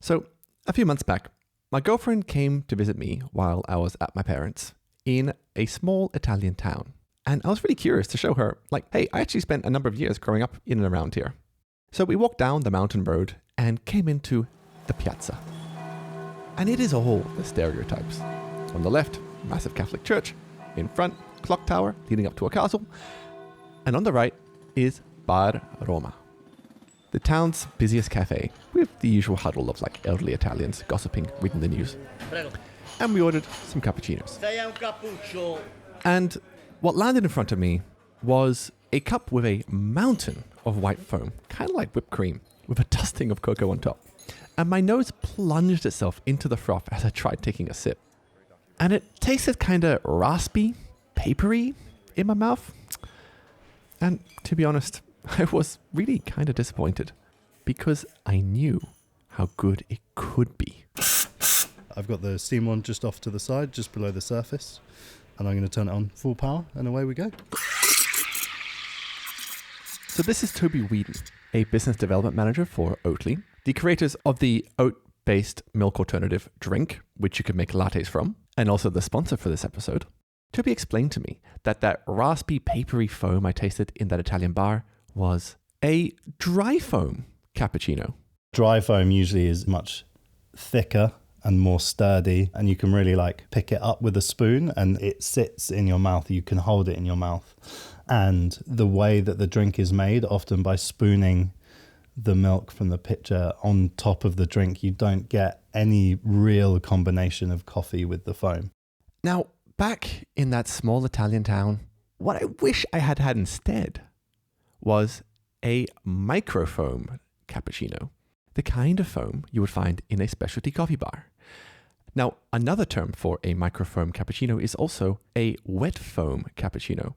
So, a few months back, my girlfriend came to visit me while I was at my parents' in a small Italian town. And I was really curious to show her, like, hey, I actually spent a number of years growing up in and around here. So we walked down the mountain road and came into the piazza. And it is all the stereotypes. On the left, massive Catholic church. In front, clock tower leading up to a castle. And on the right is Bar Roma, the town's busiest cafe, with the usual huddle of like elderly Italians gossiping, reading the news. And we ordered some cappuccinos. And what landed in front of me was a cup with a mountain of white foam, kind of like whipped cream, with a dusting of cocoa on top. And my nose plunged itself into the froth as I tried taking a sip. And it tasted kind of raspy, papery in my mouth. And to be honest, I was really kind of disappointed because I knew how good it could be. I've got the steam one just off to the side, just below the surface. And I'm going to turn it on full power and away we go. So this is Toby Whedon, a business development manager for Oatly, the creators of the oat-based milk alternative drink, which you can make lattes from, and also the sponsor for this episode. Toby explained to me that raspy, papery foam I tasted in that Italian bar was a dry foam cappuccino. Dry foam usually is much thicker and more sturdy, and you can really like pick it up with a spoon and it sits in your mouth. You can hold it in your mouth. And the way that the drink is made, often by spooning the milk from the pitcher on top of the drink, you don't get any real combination of coffee with the foam. Now, back in that small Italian town, what I wish I had had instead was a microfoam cappuccino, the kind of foam you would find in a specialty coffee bar. Now, another term for a microfoam cappuccino is also a wet foam cappuccino.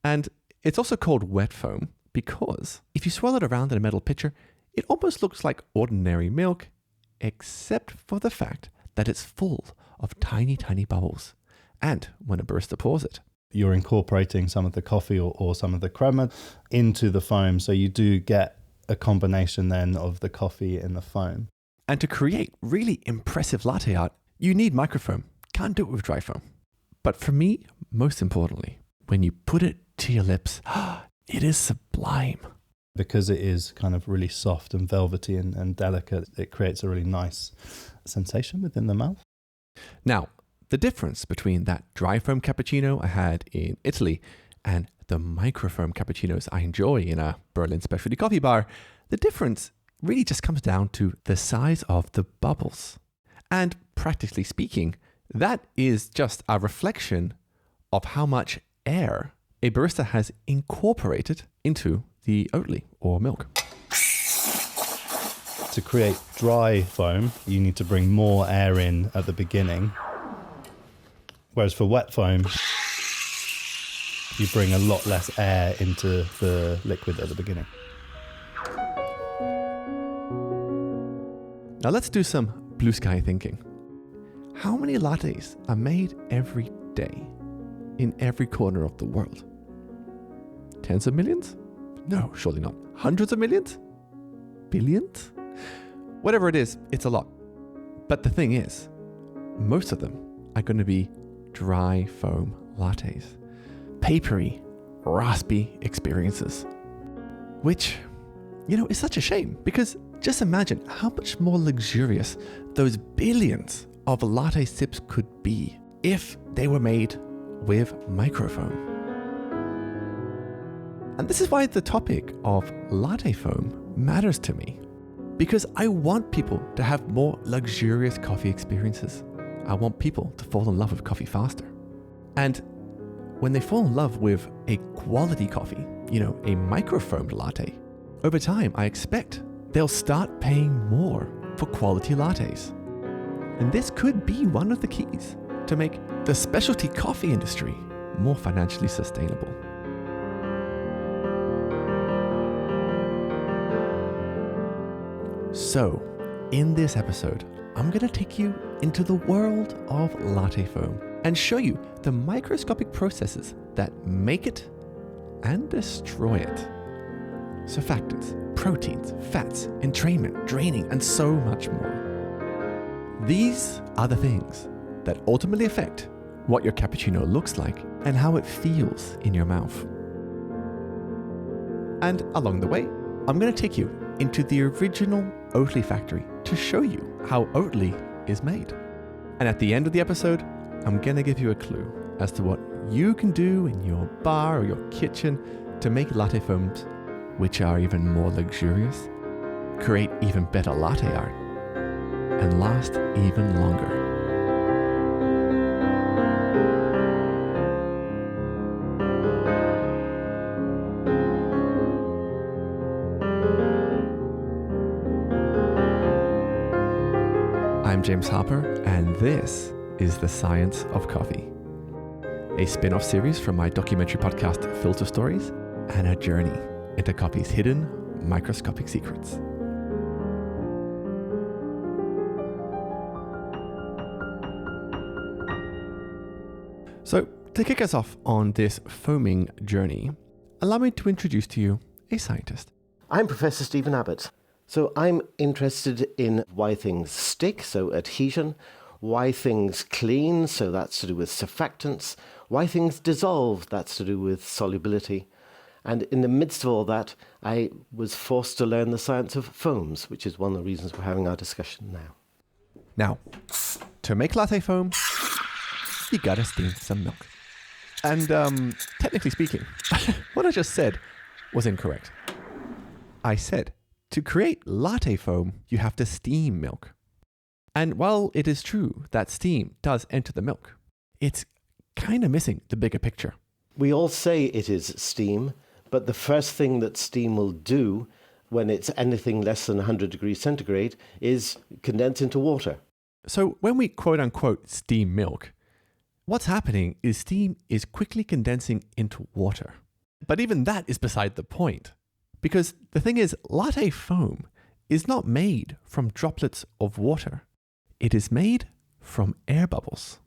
And it's also called wet foam because if you swirl it around in a metal pitcher, it almost looks like ordinary milk, except for the fact that it's full of tiny, tiny bubbles. And when a barista pours it, you're incorporating some of the coffee or some of the crema into the foam. So you do get a combination then of the coffee and the foam. And to create really impressive latte art, you need microfoam. Can't do it with dry foam. But for me, most importantly, when you put it to your lips, it is sublime. Because it is kind of really soft and velvety and delicate, it creates a really nice sensation within the mouth. Now, the difference between that dry foam cappuccino I had in Italy and the microfoam cappuccinos I enjoy in a Berlin specialty coffee bar, the difference really just comes down to the size of the bubbles. And practically speaking, that is just a reflection of how much air a barista has incorporated into the Oatly or milk. To create dry foam, you need to bring more air in at the beginning. Whereas for wet foam, you bring a lot less air into the liquid at the beginning. Now let's do some blue sky thinking. How many lattes are made every day in every corner of the world? Tens of millions? No, surely not. Hundreds of millions? Billions? Whatever it is, it's a lot. But the thing is, most of them are going to be dry foam lattes. Papery, raspy experiences. Which, is such a shame because just imagine how much more luxurious those billions of latte sips could be if they were made with microfoam. And this is why the topic of latte foam matters to me, because I want people to have more luxurious coffee experiences. I want people to fall in love with coffee faster. And when they fall in love with a quality coffee, a microfoamed latte, over time, I expect they'll start paying more for quality lattes. And this could be one of the keys to make the specialty coffee industry more financially sustainable. So, in this episode, I'm going to take you into the world of latte foam and show you the microscopic processes that make it and destroy it. surfactants, proteins, fats, entrainment, draining, and so much more. These are the things that ultimately affect what your cappuccino looks like and how it feels in your mouth. And along the way, I'm going to take you into the original Oatly factory to show you how Oatly is made. And at the end of the episode, I'm going to give you a clue as to what you can do in your bar or your kitchen to make latte foams, which are even more luxurious, create even better latte art, and last even longer. I'm James Harper, and this is The Science of Coffee, a spin-off series from my documentary podcast Filter Stories, and a journey into coffee's hidden microscopic secrets. So, to kick us off on this foaming journey, allow me to introduce to you a scientist. I'm Professor Stephen Abbott. So I'm interested in why things stick, so adhesion, why things clean, so that's to do with surfactants, why things dissolve, that's to do with solubility. And in the midst of all that, I was forced to learn the science of foams, which is one of the reasons we're having our discussion now. Now, to make latte foam, you gotta steam some milk. And technically speaking, what I just said was incorrect. I said, to create latte foam, you have to steam milk. And while it is true that steam does enter the milk, it's kind of missing the bigger picture. We all say it is steam, but the first thing that steam will do when it's anything less than 100 degrees centigrade is condense into water. So when we quote unquote steam milk, what's happening is steam is quickly condensing into water. But even that is beside the point. Because the thing is, latte foam is not made from droplets of water. It is made from air bubbles.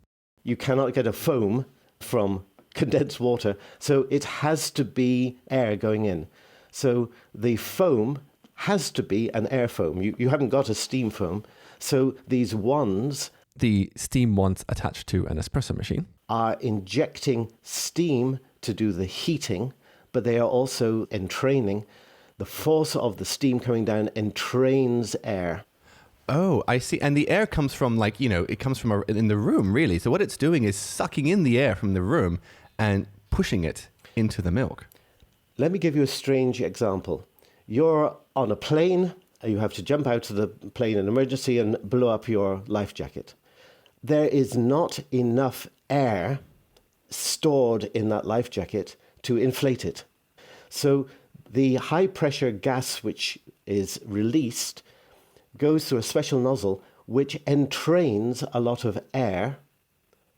You cannot get a foam from condensed water, so it has to be air going in. So the foam has to be an air foam. You haven't got a steam foam. So these wands, the steam wands attached to an espresso machine, are injecting steam to do the heating, but they are also entraining. The force of the steam coming down entrains air. Oh, I see. And the air comes from it comes from in the room, really. So what it's doing is sucking in the air from the room and pushing it into the milk. Let me give you a strange example. You're on a plane, you have to jump out of the plane in emergency and blow up your life jacket. There is not enough air stored in that life jacket to inflate it. So the high pressure gas which is released goes through a special nozzle which entrains a lot of air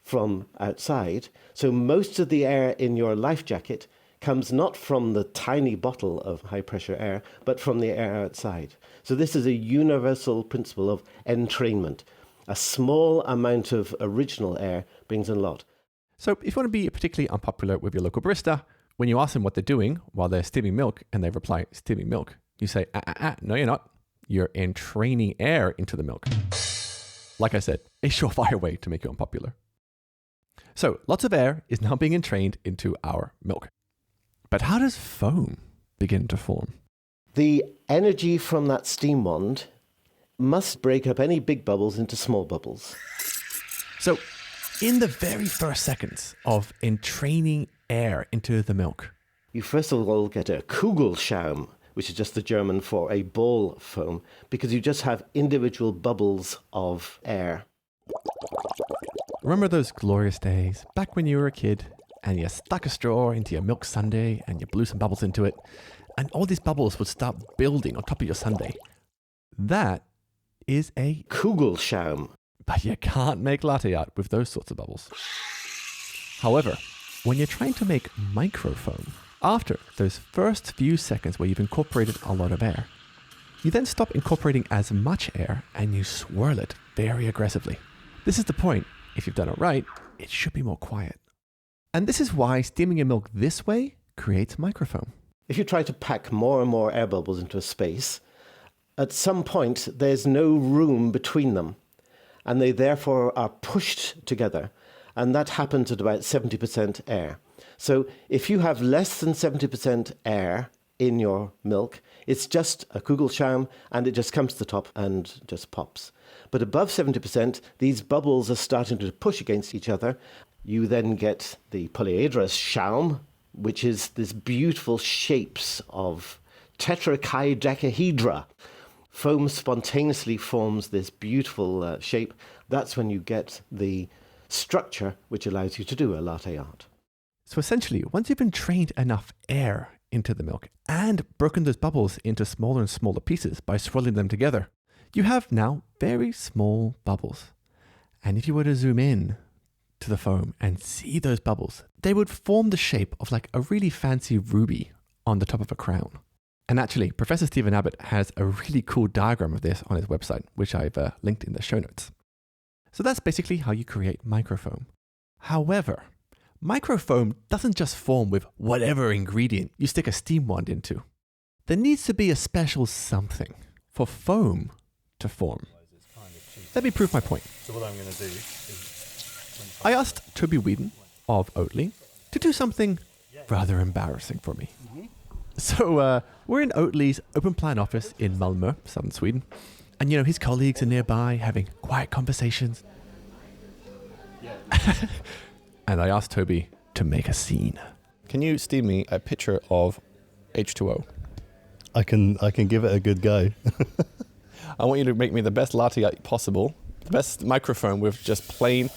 from outside. So most of the air in your life jacket comes not from the tiny bottle of high pressure air, but from the air outside. So this is a universal principle of entrainment. A small amount of original air brings in a lot. So if you want to be particularly unpopular with your local barista, when you ask them what they're doing while they're steaming milk and they reply, steaming milk, you say, no, you're not. You're entraining air into the milk. Like I said, a surefire way to make you unpopular. So lots of air is now being entrained into our milk. But how does foam begin to form? The energy from that steam wand must break up any big bubbles into small bubbles. So in the very first seconds of entraining air into the milk, you first of all get a Kugelschaum, which is just the German for a ball foam, because you just have individual bubbles of air. Remember those glorious days back when you were a kid and you stuck a straw into your milk sundae and you blew some bubbles into it, and all these bubbles would start building on top of your sundae? That is a Kugelschaum. But you can't make latte art with those sorts of bubbles. However, when you're trying to make microfoam, after those first few seconds where you've incorporated a lot of air, you then stop incorporating as much air and you swirl it very aggressively. This is the point. If you've done it right, it should be more quiet. And this is why steaming your milk this way creates microfoam. if you try to pack more and more air bubbles into a space, at some point there's no room between them, and they therefore are pushed together, and that happens at about 70% air. So if you have less than 70% air in your milk, it's just a Kugelschirm, and it just comes to the top and just pops. But above 70%, these bubbles are starting to push against each other. You then get the polyhedrous Schaum, which is this beautiful shapes of tetrachydecahedra. Foam spontaneously forms this beautiful shape. That's when you get the structure which allows you to do a latte art. So essentially, once you've entrained enough air into the milk and broken those bubbles into smaller and smaller pieces by swirling them together, you have now very small bubbles. And if you were to zoom in to the foam and see those bubbles, they would form the shape of like a really fancy ruby on the top of a crown. And actually, Professor Stephen Abbott has a really cool diagram of this on his website, which I've linked in the show notes. So that's basically how you create microfoam. However, microfoam doesn't just form with whatever ingredient you stick a steam wand into. There needs to be a special something for foam to form. Let me prove my point. So what I'm going to do is... I asked Toby Whedon of Oatly to do something rather embarrassing for me. So we're in Oatly's open plan office in Malmö, southern Sweden. And, his colleagues are nearby having quiet conversations. And I asked Toby to make a scene. Can you steam me a pitcher of H2O? I can give it a good go. I want you to make me the best latte possible, the best microfoam with just plain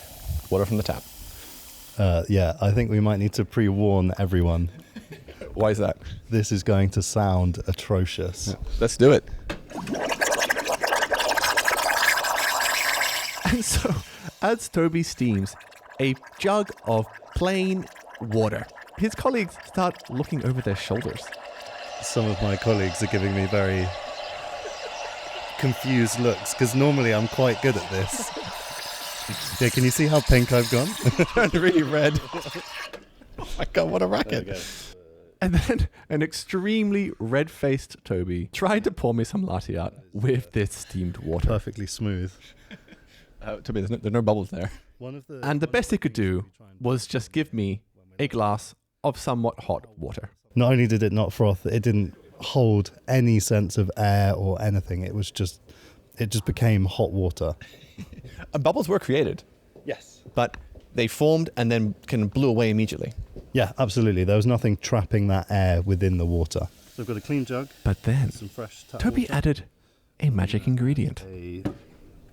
water from the tap. I think we might need to pre-warn everyone. Why is that? This is going to sound atrocious. Yeah, let's do it. And so, as Toby steams a jug of plain water, his colleagues start looking over their shoulders. Some of my colleagues are giving me very confused looks, because normally I'm quite good at this. Yeah, can you see how pink I've gone? Turned really red. Oh my God, what a racket. And then an extremely red-faced Toby tried to pour me some latte art with this steamed water. Perfectly smooth. Toby, there's no bubbles there. And the best he could do was just give me a glass of somewhat hot water. Not only did it not froth, it didn't hold any sense of air or anything. It just became hot water. Bubbles were created. Yes. But they formed and then kind of blew away immediately. Yeah, absolutely. There was nothing trapping that air within the water. So I've got a clean jug. But then, some fresh tap Toby water. added a magic ingredient. A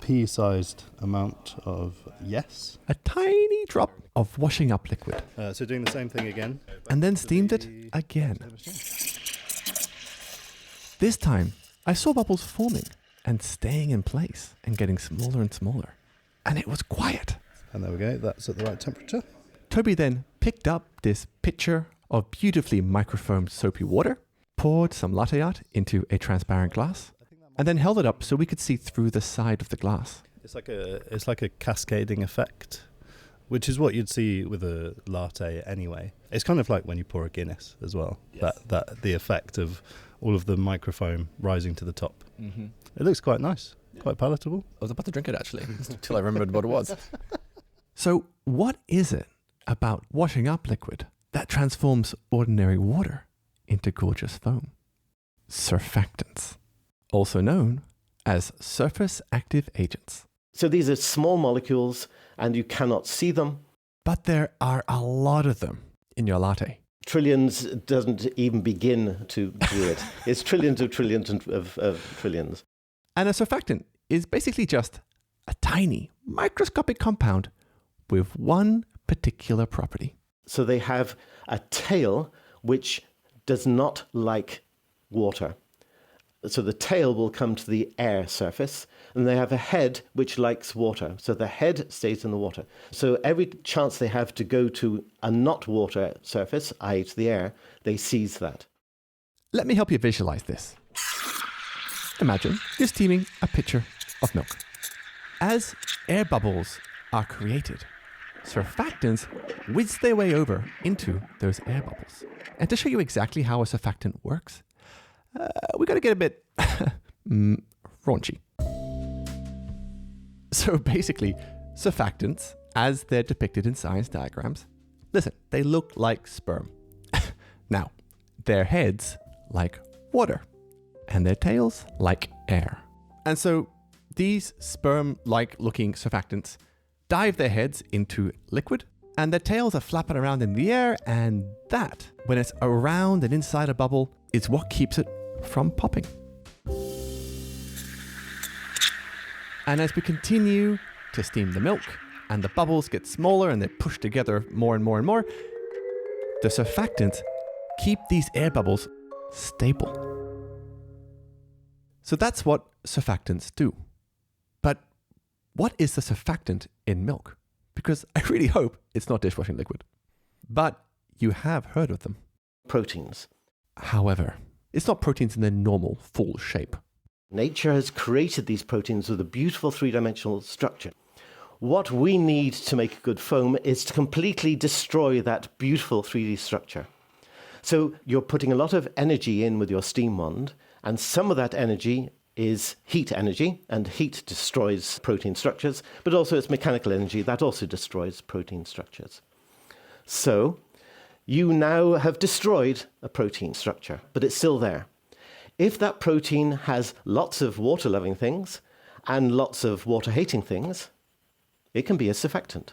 pea-sized amount of yes. A tiny drop of washing up liquid. So doing the same thing again. And then steamed it again. This time, I saw bubbles forming and staying in place and getting smaller and smaller. And it was quiet. And there we go. That's at the right temperature. Toby then picked up this pitcher of beautifully microfoamed soapy water, poured some latte art into a transparent glass, and then held it up so we could see through the side of the glass. It's like a cascading effect, which is what you'd see with a latte anyway. It's kind of like when you pour a Guinness as well. Yes. That the effect of all of the microfoam rising to the top. Mm-hmm. It looks quite nice, quite palatable. I was about to drink it actually, until I remembered what it was. So what is it about washing up liquid that transforms ordinary water into gorgeous foam? Surfactants, also known as surface active agents. So these are small molecules and you cannot see them. But there are a lot of them in your latte. Trillions doesn't even begin to do it. It's trillions of trillions of trillions. And a surfactant is basically just a tiny microscopic compound with one particular property. So they have a tail which does not like water. So the tail will come to the air surface, and they have a head which likes water. So the head stays in the water. So every chance they have to go to a not water surface, i.e. to the air, they seize that. Let me help you visualize this. Imagine you're steaming a pitcher of milk. As air bubbles are created, surfactants whiz their way over into those air bubbles. And to show you exactly how a surfactant works, we got to get a bit raunchy. So basically, surfactants, as they're depicted in science diagrams, listen, they look like sperm. Now, their heads like water, and their tails like air. And so these sperm-like looking surfactants dive their heads into liquid, and their tails are flapping around in the air, and that, when it's around and inside a bubble, is what keeps it from popping. And as we continue to steam the milk, and the bubbles get smaller and they're pushed together more and more and more, the surfactants keep these air bubbles stable. So that's what surfactants do. But what is the surfactant in milk? Because I really hope it's not dishwashing liquid. But you have heard of them. Proteins. However, it's not proteins in their normal, full shape. Nature has created these proteins with a beautiful three-dimensional structure. What we need to make good foam is to completely destroy that beautiful 3D structure. So you're putting a lot of energy in with your steam wand, and some of that energy is heat energy, and heat destroys protein structures, but also it's mechanical energy that also destroys protein structures. So you now have destroyed a protein structure, but it's still there. If that protein has lots of water-loving things and lots of water-hating things, it can be a surfactant.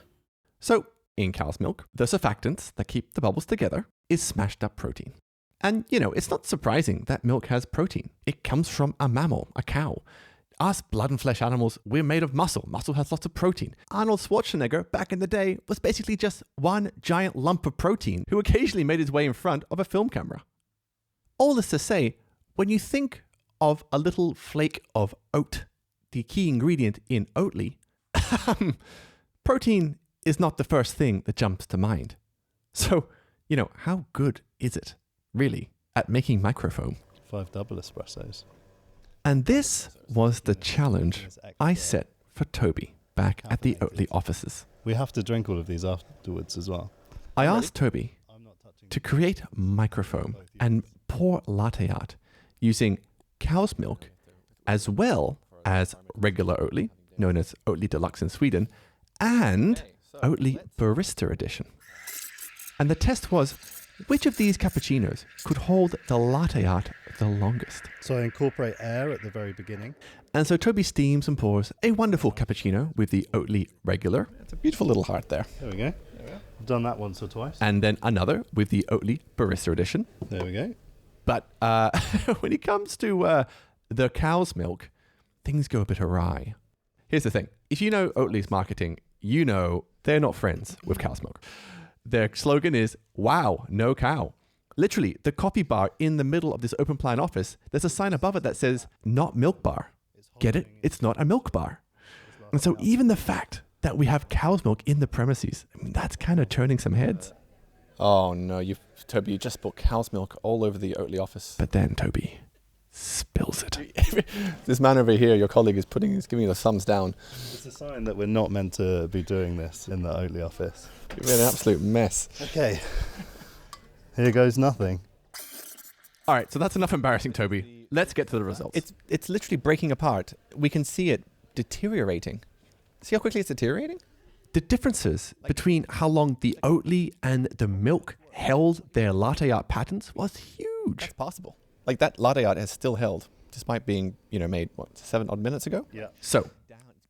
So, in cow's milk, the surfactants that keep the bubbles together is smashed up protein. And, it's not surprising that milk has protein. It comes from a mammal, a cow. Us blood and flesh animals, we're made of muscle. Muscle has lots of protein. Arnold Schwarzenegger, back in the day, was basically just one giant lump of protein who occasionally made his way in front of a film camera. All this to say, when you think of a little flake of oat, the key ingredient in Oatly, protein is not the first thing that jumps to mind. So, how good is it, really, at making microfoam? 5 double espressos. And this was the challenge I set for Toby back at the Oatly offices. We have to drink all of these afterwards as well. I asked Toby to create microfoam and pour latte art using cow's milk as well as regular Oatly, known as Oatly Deluxe in Sweden, and Oatly Barista Edition. And the test was, which of these cappuccinos could hold the latte art the longest? So I incorporate air at the very beginning. And so Toby steams and pours a wonderful cappuccino with the Oatly regular. It's a beautiful little heart there. There we go. I've done that once or twice. And then another with the Oatly Barista Edition. There we go. But when it comes to the cow's milk, things go a bit awry. Here's the thing. If you know Oatly's marketing, you know they're not friends with cow's milk. Their slogan is, wow, no cow. Literally, the coffee bar in the middle of this open plan office, there's a sign above it that says, not milk bar. Get it? It's not a milk bar. And so even the fact that we have cow's milk in the premises, that's kind of turning some heads. Oh no, Toby, you just spilled cow's milk all over the Oatly office. But then Toby spills it. This man over here, your colleague, is giving you the thumbs down. It's a sign that we're not meant to be doing this in the Oatly office. You're an absolute mess. Okay. Here goes nothing. All right, so that's enough embarrassing, Toby. Let's get to the results. It's literally breaking apart. We can see it deteriorating. See how quickly it's deteriorating? The differences between how long the Oatly and the milk held their latte art patents was huge. That's possible. Like that latte art has still held, despite being, made, 7 odd minutes ago? Yeah. So,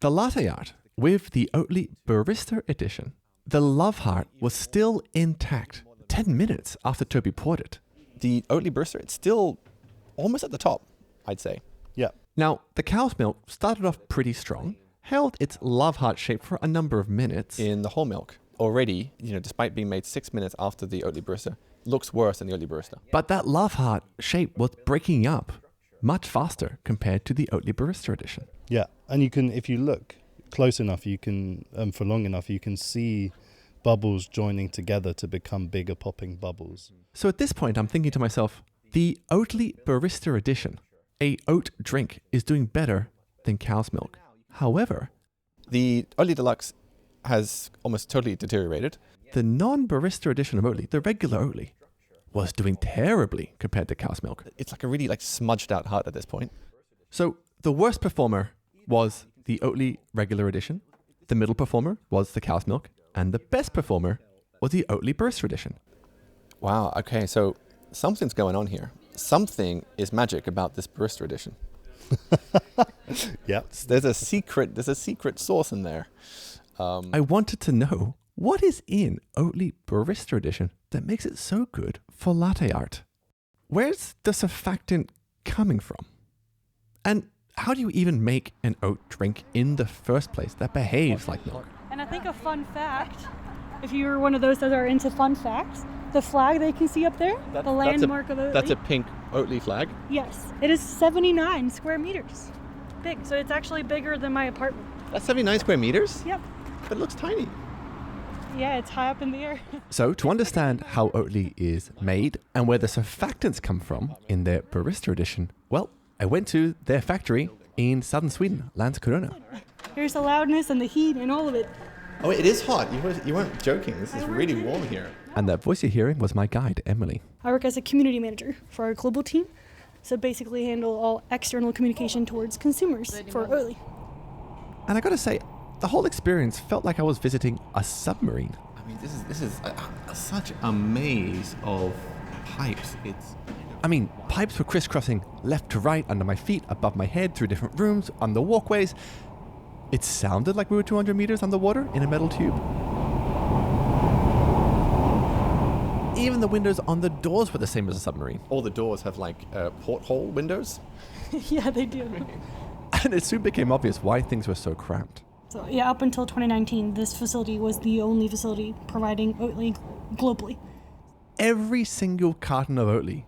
the latte art with the Oatly Barista Edition, the love heart was still intact 10 minutes after Toby poured it. The Oatly Barista, it's still almost at the top, I'd say. Yeah. Now, the cow's milk started off pretty strong, held its love heart shape for a number of minutes. In the whole milk, already, despite being made 6 minutes after the Oatly Barista, looks worse than the Oatly Barista. But that love heart shape was breaking up much faster compared to the Oatly Barista Edition. Yeah. And you can, if you look close enough, you can, for long enough, you can see bubbles joining together to become bigger popping bubbles. So at this point, I'm thinking to myself, the Oatly Barista Edition, a oat drink, is doing better than cow's milk. However, the Oatly Deluxe has almost totally deteriorated. The non-barista edition of Oatly, the regular Oatly, was doing terribly compared to cow's milk. It's like a really like smudged out hut at this point. So the worst performer was the Oatly regular edition. The middle performer was the cow's milk. And the best performer was the Oatly Barista edition. Wow. Okay. So something's going on here. Something is magic about this Barista edition. Yeah. There's a secret sauce in there. I wanted to know what is in Oatly Barista edition that makes it so good for latte art. Where's the surfactant coming from? And how do you even make an oat drink in the first place that behaves like milk? And I think a fun fact, if you're one of those that are into fun facts, the flag that you can see up there, the landmark of Oatly. That's a pink Oatly flag. Yes, it is 79 square meters. Big, so it's actually bigger than my apartment. That's 79 square meters? Yep. It looks tiny. Yeah, it's high up in the air. So to understand how Oatly is made and where the surfactants come from in their Barista edition, well, I went to their factory in southern Sweden, Landskrona. Here's the loudness and the heat and all of it. Oh, it is hot. You weren't joking. This is really warm here. And that voice you're hearing was my guide, Emily. I work as a community manager for our global team, so basically handle all external communication towards consumers for Oatly. And I gotta say, the whole experience felt like I was visiting a submarine. I mean, this is such a maze of pipes. Pipes were crisscrossing left to right under my feet, above my head, through different rooms, on the walkways. It sounded like we were 200 meters underwater in a metal tube. Even the windows on the doors were the same as a submarine. All the doors have like porthole windows. Yeah, they do. And it soon became obvious why things were so cramped. So yeah, up until 2019, this facility was the only facility providing Oatly globally. Every single carton of Oatly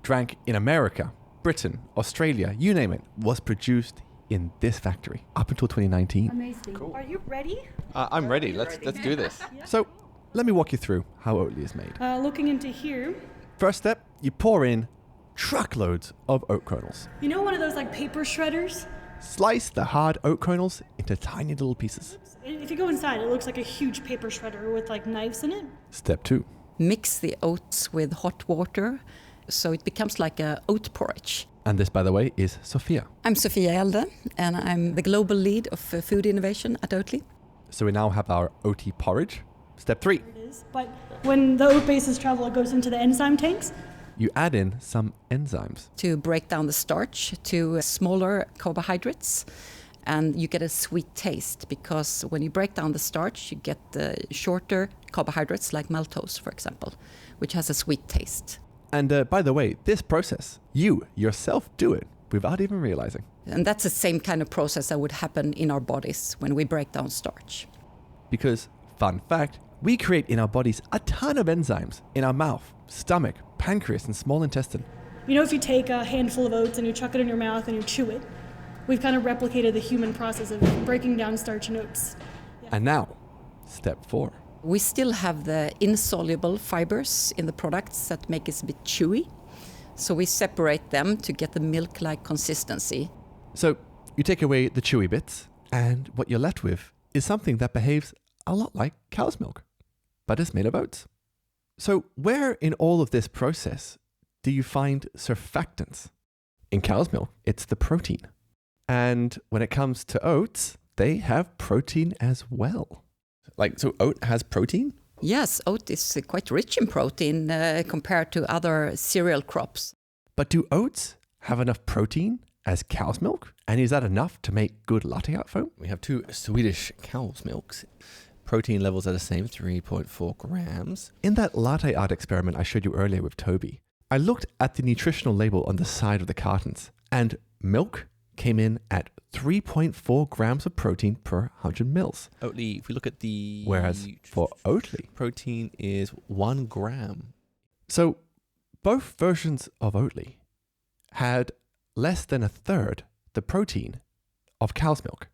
drank in America, Britain, Australia, you name it, was produced in this factory up until 2019. Amazing. Cool. Are you ready? I'm ready. Let's do this. So let me walk you through how Oatly is made. Looking into here. First step, you pour in truckloads of oat kernels. You know one of those like paper shredders? Slice the hard oat kernels into tiny little pieces. If you go inside, it looks like a huge paper shredder with like knives in it. Step 2. Mix the oats with hot water so it becomes like a oat porridge. And this, by the way, is Sofia. I'm Sofia Elde, and I'm the global lead of food innovation at Oatly. So we now have our oaty porridge. Step 3. It is. But when the oat bases travel, it goes into the enzyme tanks. You add in some enzymes. To break down the starch to smaller carbohydrates, and you get a sweet taste because when you break down the starch, you get the shorter carbohydrates like maltose, for example, which has a sweet taste. And by the way, this process, you yourself do it without even realizing. And that's the same kind of process that would happen in our bodies when we break down starch. Because, fun fact, we create in our bodies a ton of enzymes in our mouth, stomach, pancreas, and small intestine. You know, if you take a handful of oats and you chuck it in your mouth and you chew it, we've kind of replicated the human process of breaking down starch in oats. Yeah. And now, step 4. We still have the insoluble fibers in the products that make it a bit chewy. So we separate them to get the milk-like consistency. So you take away the chewy bits, and what you're left with is something that behaves a lot like cow's milk, but it's made of oats. So where in all of this process do you find surfactants? In cow's milk, it's the protein. And when it comes to oats, they have protein as well. So oat has protein? Yes, oat is quite rich in protein compared to other cereal crops. But do oats have enough protein as cow's milk? And is that enough to make good latte art foam? We have 2 Swedish cow's milks. Protein levels are the same, 3.4 grams. In that latte art experiment I showed you earlier with Toby, I looked at the nutritional label on the side of the cartons, and milk came in at 3.4 grams of protein per 100 mils. Oatly, if we look at the... Whereas for Oatly, protein is 1 gram. So both versions of Oatly had less than a third the protein of cow's milk.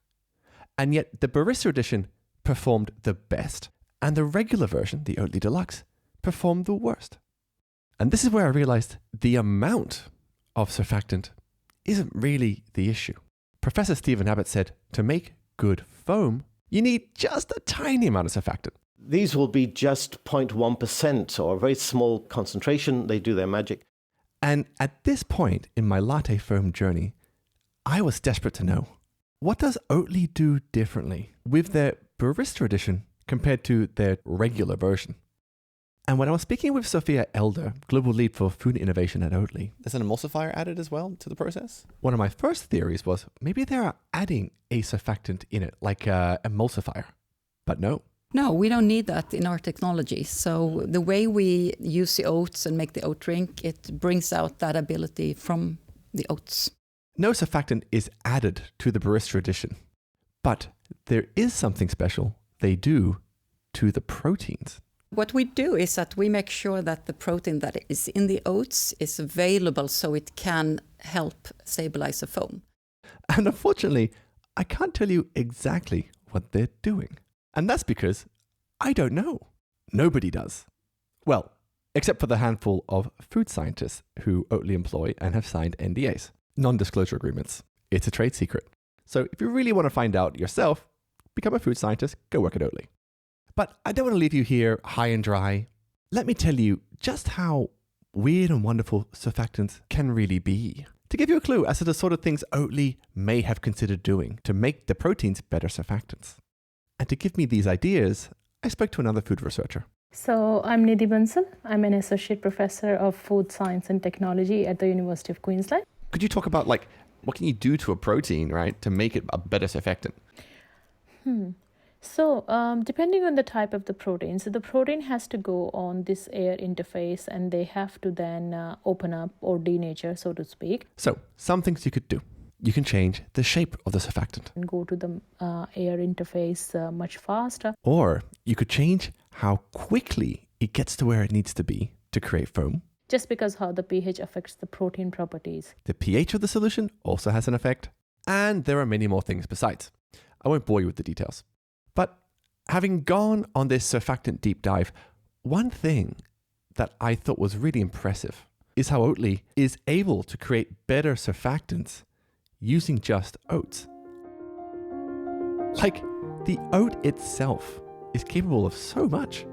And yet the Barista edition performed the best, and the regular version, the Oatly Deluxe, performed the worst. And this is where I realized the amount of surfactant isn't really the issue. Professor Stephen Abbott said to make good foam, you need just a tiny amount of surfactant. These will be just 0.1% or a very small concentration. They do their magic. And at this point in my latte foam journey, I was desperate to know, what does Oatly do differently with their Barista edition compared to their regular version? And when I was speaking with Sophia Elder, Global Lead for Food Innovation at Oatly, There's an emulsifier added as well to the process? one of my first theories was maybe they're adding a surfactant in it, like an emulsifier. But no. No, we don't need that in our technology. So the way we use the oats and make the oat drink, it brings out that ability from the oats. No surfactant is added to the Barista edition. But there is something special they do to the proteins. What we do is that we make sure that the protein that is in the oats is available so it can help stabilize the foam. And unfortunately, I can't tell you exactly what they're doing. And that's because I don't know. Nobody does. Well, except for the handful of food scientists who Oatly employ and have signed NDAs, non-disclosure agreements. It's a trade secret. So if you really want to find out yourself, become a food scientist, go work at Oatly. But I don't want to leave you here high and dry. Let me tell you just how weird and wonderful surfactants can really be. To give you a clue as to the sort of things Oatly may have considered doing to make the proteins better surfactants. And to give me these ideas, I spoke to another food researcher. So I'm Nidhi Bansal. I'm an associate professor of food science and technology at the University of Queensland. Could you talk about what can you do to a protein, right, to make it a better surfactant? So depending on the type of the protein, so the protein has to go on this air interface and they have to then open up or denature, so to speak. So some things you could do. You can change the shape of the surfactant. And go to the air interface much faster. Or you could change how quickly it gets to where it needs to be to create foam. Just because how the pH affects the protein properties. The pH of the solution also has an effect. And there are many more things besides. I won't bore you with the details. But having gone on this surfactant deep dive, one thing that I thought was really impressive is how Oatly is able to create better surfactants using just oats. Like, the oat itself is capable of so much.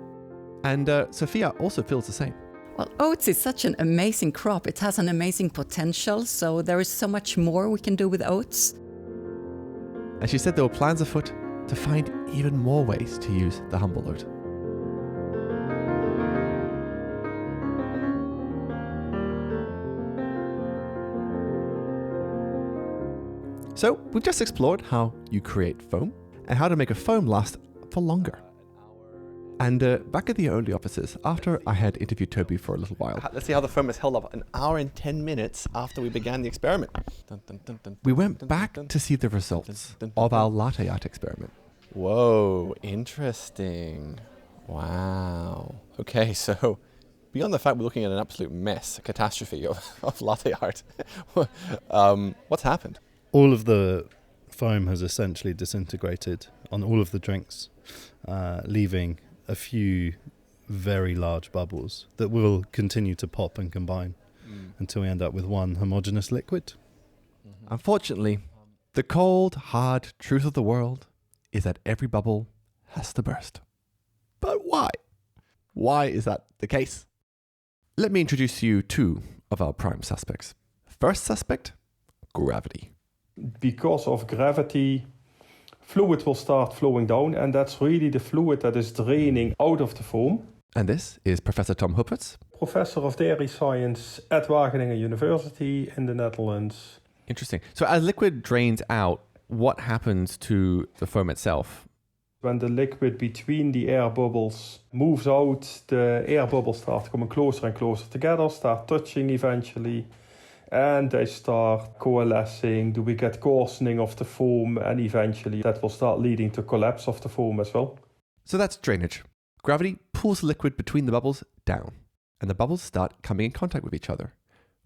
And Sophia also feels the same. Well, oats is such an amazing crop. It has an amazing potential. So there is so much more we can do with oats. And she said there were plans afoot to find even more ways to use the humble oat. So we've just explored how you create foam and how to make a foam last for longer. And back at the Oatly offices, after I had interviewed Toby for a little while, Let's see how the foam has held up an hour and 10 minutes after we began the experiment. we went back to see the results of our latte art experiment. Whoa, interesting. Wow. Okay, so beyond the fact we're looking at an absolute mess, a catastrophe of latte art, what's happened? All of the foam has essentially disintegrated on all of the drinks, leaving a few very large bubbles that will continue to pop and combine until we end up with one homogeneous liquid. Unfortunately, the cold, hard truth of the world is that every bubble has to burst. But why? Why is that the case? Let me introduce you two of our prime suspects. First suspect, gravity. Because of gravity, fluid will start flowing down, and that's really the fluid that is draining out of the foam. And this is Professor Tom Hupperts, Professor of Dairy Science at Wageningen University in the Netherlands. Interesting. So as liquid drains out, what happens to the foam itself? When the liquid between the air bubbles moves out, the air bubbles start coming closer and closer together, start touching eventually, and they start coalescing. Do we get coarsening of the foam? And eventually that will start leading to collapse of the foam as well. So that's drainage. Gravity pulls the liquid between the bubbles down, and the bubbles start coming in contact with each other,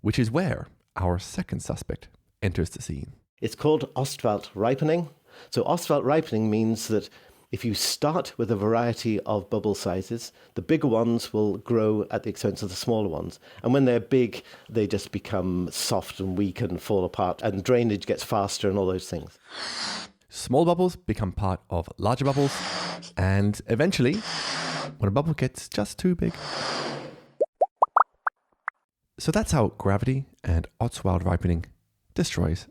which is where our second suspect enters the scene. It's called Ostwald ripening. So Ostwald ripening means that if you start with a variety of bubble sizes, the bigger ones will grow at the expense of the smaller ones. And when they're big, they just become soft and weak and fall apart, and drainage gets faster and all those things. small bubbles become part of larger bubbles, and eventually, when a bubble gets just too big. So that's how gravity and Otswild ripening destroys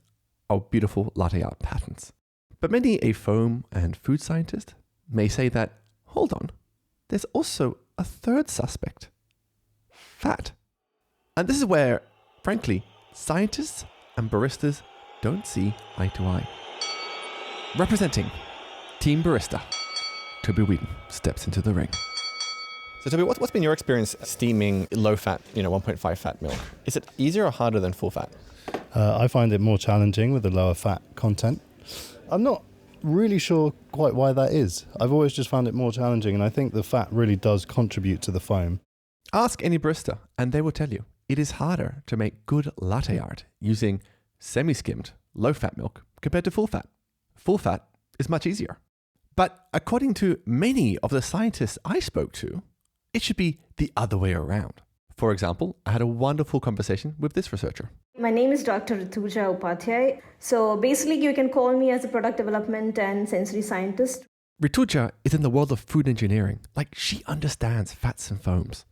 our beautiful latte art patterns. But many a foam and food scientist may say that, hold on, there's also a third suspect, fat. And this is where, frankly, scientists and baristas don't see eye to eye. Representing Team Barista, Toby Wheaton steps into the ring. So Toby, what's been your experience steaming low-fat, 1.5 fat milk? Is it easier or harder than full-fat? I find it more challenging with the lower fat content. I'm not really sure quite why that is. I've always just found it more challenging, and I think the fat really does contribute to the foam. Ask any barista, and they will tell you it is harder to make good latte art using semi-skimmed, low-fat milk compared to full-fat. Full-fat is much easier. But according to many of the scientists I spoke to, it should be the other way around. For example, I had a wonderful conversation with this researcher. My name is Dr. Rituja Upadhyay. So basically, you can call me as a product development and sensory scientist. Rituja is in the world of food engineering. Like, she understands fats and foams.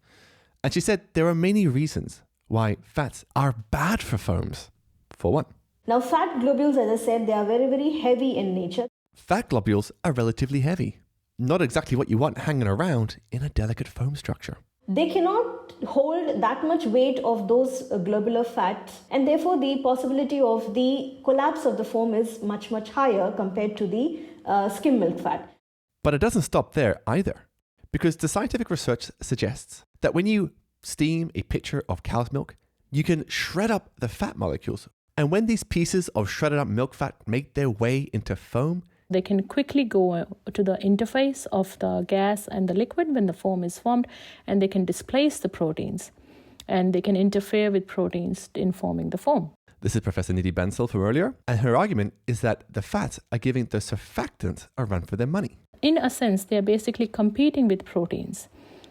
And she said there are many reasons why fats are bad for foams. For one, Now, fat globules, as I said, they are very, very heavy in nature. fat globules are relatively heavy. Not exactly what you want hanging around in a delicate foam structure. They cannot hold that much weight of those globular fats, and therefore the possibility of the collapse of the foam is much, much higher compared to the skim milk fat. But it doesn't stop there either, because the scientific research suggests that when you steam a pitcher of cow's milk, you can shred up the fat molecules. And when these pieces of shredded up milk fat make their way into foam, They can quickly go to the interface of the gas and the liquid when the foam is formed, and they can displace the proteins, and they can interfere with proteins in forming the foam. this is Professor Nidhi Bansal from earlier, and her argument is that the fats are giving the surfactants a run for their money. In a sense, they are basically competing with proteins.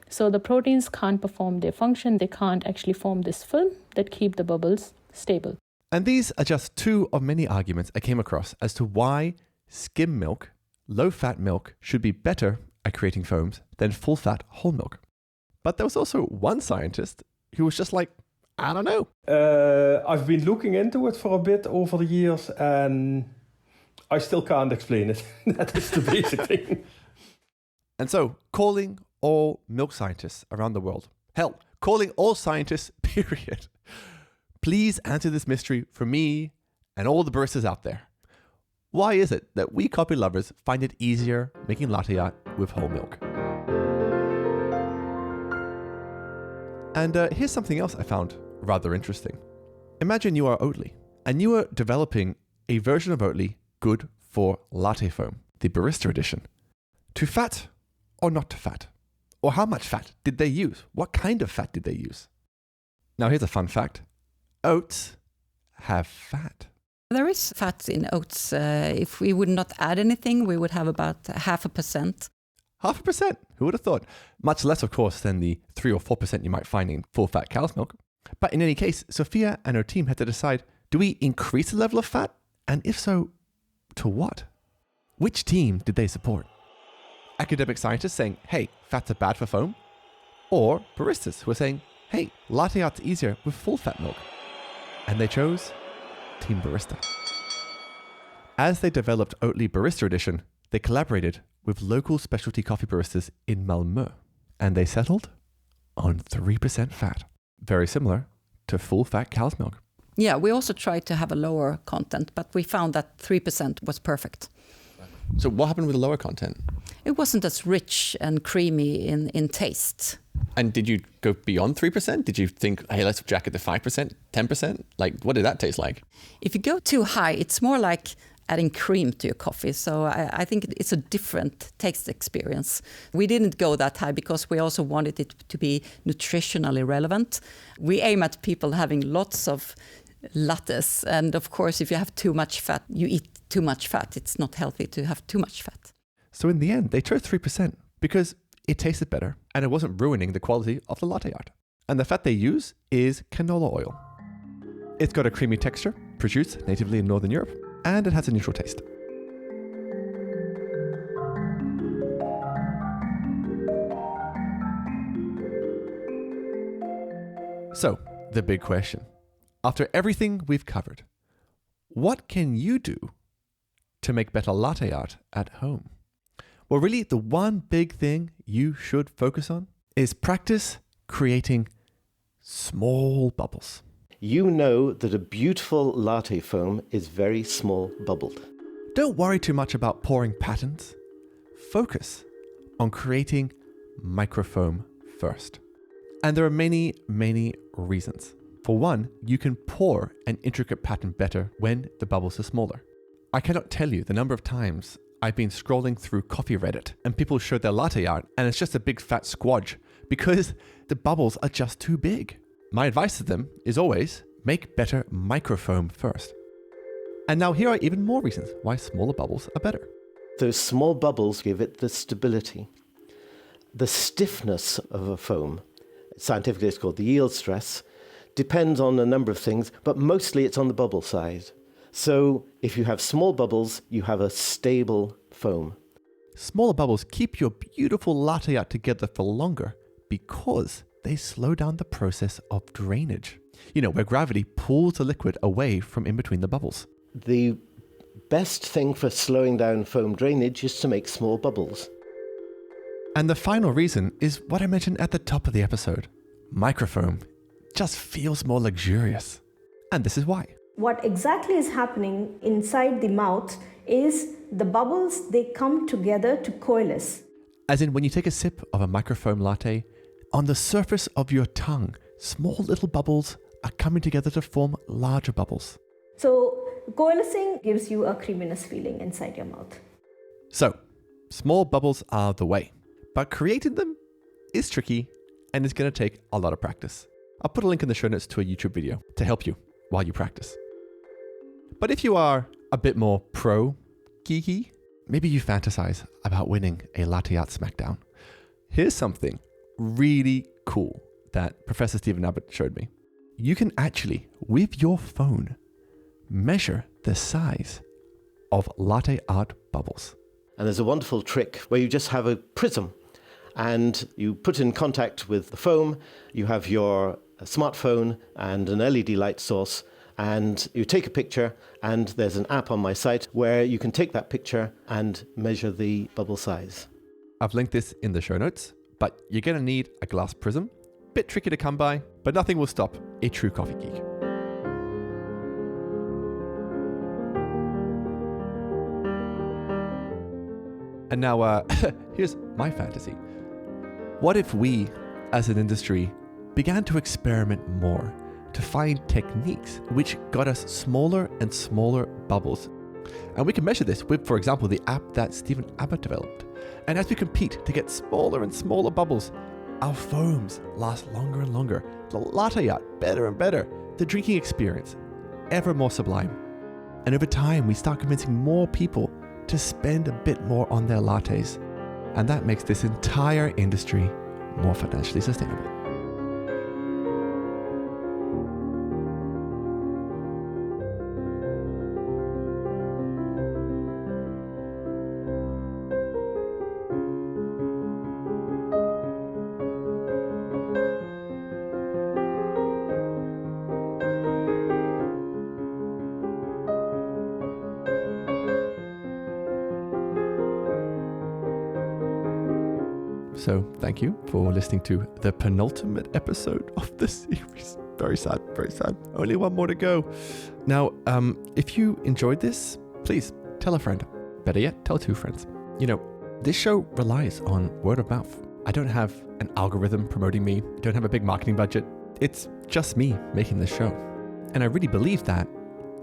So the proteins can't perform their function. They can't actually form this film that keep the bubbles stable. And these are just two of many arguments I came across as to why skim milk, low-fat milk, should be better at creating foams than full-fat whole milk. But there was also one scientist who was just like, I don't know. I've been looking into it for a bit over the years, and I still can't explain it. That is the basic thing. And so, calling all milk scientists around the world, hell, calling all scientists, period. Please answer this mystery for me and all the baristas out there. Why is it that we coffee lovers find it easier making latte art with whole milk? And here's something else I found rather interesting. Imagine you are Oatly, and you are developing a version of Oatly good for latte foam, the Barista edition. To fat or not to fat? Or how much fat did they use? What kind of fat did they use? Now here's a fun fact. Oats have fat. There is fat in oats. If we would not add anything, we would have about 0.5%. 0.5%? Who would have thought? Much less, of course, than the 3 or 4% you might find in full-fat cow's milk. But in any case, Sophia and her team had to decide, do we increase the level of fat? And if so, to what? Which team did they support? Academic scientists saying, hey, fats are bad for foam? Or baristas who are saying, hey, latte art's easier with full-fat milk? And they chose Team Barista. As they developed Oatly Barista Edition, they collaborated with local specialty coffee baristas in Malmö, and they settled on 3% fat, very similar to full-fat cow's milk. Yeah, we also tried to have a lower content, but we found that 3% was perfect. So what happened with the lower content? It wasn't as rich and creamy in taste. And did you go beyond 3%? Did you think, hey, let's jack it to 5%, 10%? Like, what did that taste like? If you go too high, it's more like adding cream to your coffee. So I think it's a different taste experience. We didn't go that high because we also wanted it to be nutritionally relevant. We aim at people having lots of lattes. And of course, if you have too much fat, you eat too much fat. It's not healthy to have too much fat. So in the end, they chose 3% because it tasted better and it wasn't ruining the quality of the latte art. And the fat they use is canola oil. It's got a creamy texture, produced natively in Northern Europe, and it has a neutral taste. So, the big question. After everything we've covered, what can you do to make better latte art at home? Well, really, the one big thing you should focus on is practice creating small bubbles. You know that a beautiful latte foam is very small bubbled. Don't worry too much about pouring patterns. Focus on creating microfoam first. And there are many, many reasons. For one, you can pour an intricate pattern better when the bubbles are smaller. I cannot tell you the number of times I've been scrolling through coffee Reddit and people show their latte art and it's just a big fat squodge because the bubbles are just too big. My advice to them is always make better microfoam first. And now here are even more reasons why smaller bubbles are better. Those small bubbles give it the stability. The stiffness of a foam, scientifically it's called the yield stress, depends on a number of things, but mostly it's on the bubble size. So if you have small bubbles, you have a stable foam. Smaller bubbles keep your beautiful latte art together for longer because they slow down the process of drainage. You know, where gravity pulls the liquid away from in between the bubbles. The best thing for slowing down foam drainage is to make small bubbles. And the final reason is what I mentioned at the top of the episode. Microfoam just feels more luxurious. And this is why. What exactly is happening inside the mouth is the bubbles, they come together to coalesce. As in when you take a sip of a microfoam latte, on the surface of your tongue, small little bubbles are coming together to form larger bubbles. So coalescing gives you a creaminess feeling inside your mouth. So, small bubbles are the way, but creating them is tricky and it's going to take a lot of practice. I'll put a link in the show notes to a YouTube video to help you while you practice. But if you are a bit more pro-geeky, maybe you fantasize about winning a latte art smackdown. Here's something really cool that Professor Stephen Abbott showed me. You can actually, with your phone, measure the size of latte art bubbles. And there's a wonderful trick where you just have a prism and you put in contact with the foam, you have your smartphone and an LED light source, and you take a picture, and there's an app on my site where you can take that picture and measure the bubble size. I've linked this in the show notes, but you're going to need a glass prism. Bit tricky to come by, but nothing will stop a true coffee geek. And now, here's my fantasy. What if we, as an industry, began to experiment more to find techniques which got us smaller and smaller bubbles? And we can measure this with, for example, the app that Stephen Abbott developed. And as we compete to get smaller and smaller bubbles, our foams last longer and longer, the latte art better and better, the drinking experience ever more sublime. And over time, we start convincing more people to spend a bit more on their lattes. And that makes this entire industry more financially sustainable. So thank you for listening to the penultimate episode of the series. Very sad, very sad. Only one more to go. Now, if you enjoyed this, please tell a friend. Better yet, tell 2 friends. You know, this show relies on word of mouth. I don't have an algorithm promoting me. I don't have a big marketing budget. It's just me making this show. And I really believe that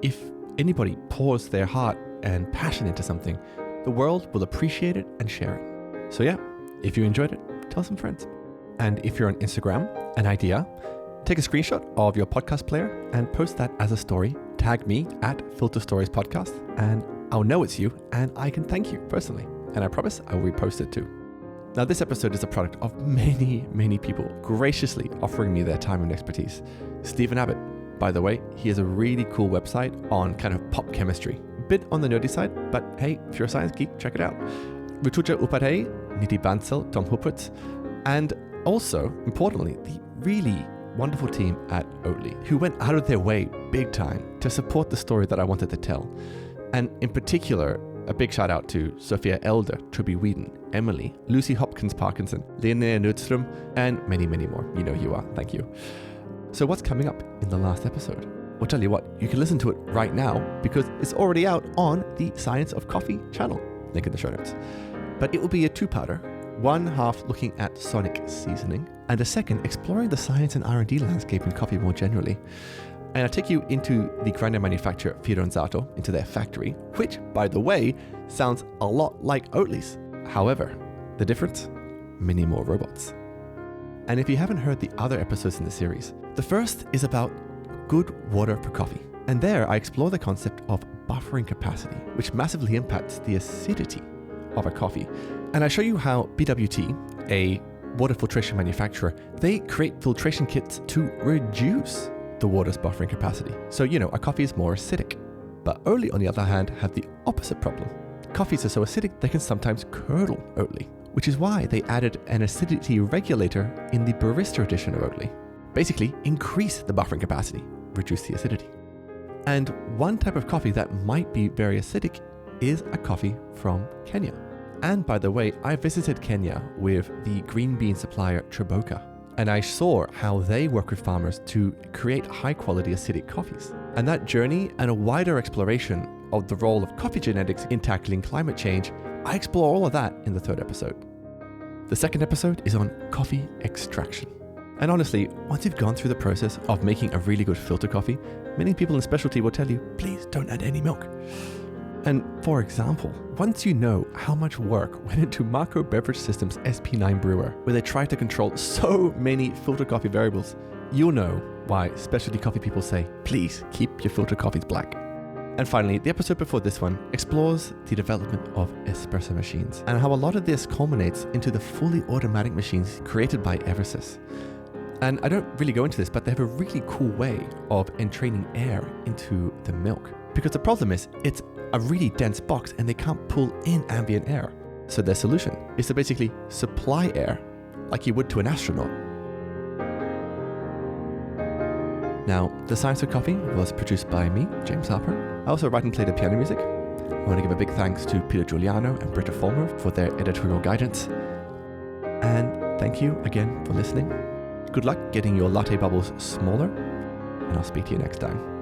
if anybody pours their heart and passion into something, the world will appreciate it and share it. So yeah, if you enjoyed it, tell some friends. And if you're on Instagram, an idea, take a screenshot of your podcast player and post that as a story. Tag me at Filter Stories Podcast and I'll know it's you and I can thank you personally. And I promise I will repost it too. Now, this episode is a product of many, many people graciously offering me their time and expertise. Stephen Abbott, by the way, he has a really cool website on kind of pop chemistry. A bit on the nerdy side, but hey, if you're a science geek, check it out. Rutuja Upadhyay, Niti Bansal, Tom Hupert, and also, importantly, the really wonderful team at Oatly who went out of their way big time to support the story that I wanted to tell. And in particular, a big shout out to Sophia Elder, Truby Whedon, Emily, Lucy Hopkins Parkinson, Linnea Nordstrom, and many, many more. You know who you are. Thank you. So what's coming up in the last episode? Well, tell you what, you can listen to it right now because it's already out on the Science of Coffee channel. Link in the show notes. But it will be a two-parter. One half looking at sonic seasoning, and a second exploring the science and R&D landscape in coffee more generally. And I'll take you into the grinder manufacturer Fidanzato, into their factory, which, by the way, sounds a lot like Oatly's. However, the difference? Many more robots. And if you haven't heard the other episodes in the series, the first is about good water for coffee. And there I explore the concept of buffering capacity, which massively impacts the acidity of a coffee. And I show you how BWT, a water filtration manufacturer, they create filtration kits to reduce the water's buffering capacity. So, a coffee is more acidic. But Oatly, on the other hand, have the opposite problem. Coffees are so acidic they can sometimes curdle Oatly, which is why they added an acidity regulator in the Barista edition of Oatly. Basically, increase the buffering capacity, reduce the acidity. And one type of coffee that might be very acidic is a coffee from Kenya. And by the way, I visited Kenya with the green bean supplier Triboka, and I saw how they work with farmers to create high quality acidic coffees. And that journey and a wider exploration of the role of coffee genetics in tackling climate change, I explore all of that in the third episode. The second episode is on coffee extraction. And honestly, once you've gone through the process of making a really good filter coffee, many people in specialty will tell you, please don't add any milk. And for example, once you know how much work went into Macro Beverage Systems SP9 Brewer, where they tried to control so many filter coffee variables, you'll know why specialty coffee people say, please keep your filter coffees black. And finally, the episode before this one explores the development of espresso machines and how a lot of this culminates into the fully automatic machines created by Eversys. And I don't really go into this, but they have a really cool way of entraining air into the milk. Because the problem is, it's a really dense box and they can't pull in ambient air. So their solution is to basically supply air like you would to an astronaut. Now, The Science of Coffee was produced by me, James Harper. I also write and play the piano music. I want to give a big thanks to Peter Giuliano and Britta Fulmer for their editorial guidance. And thank you again for listening. Good luck getting your latte bubbles smaller, and I'll speak to you next time.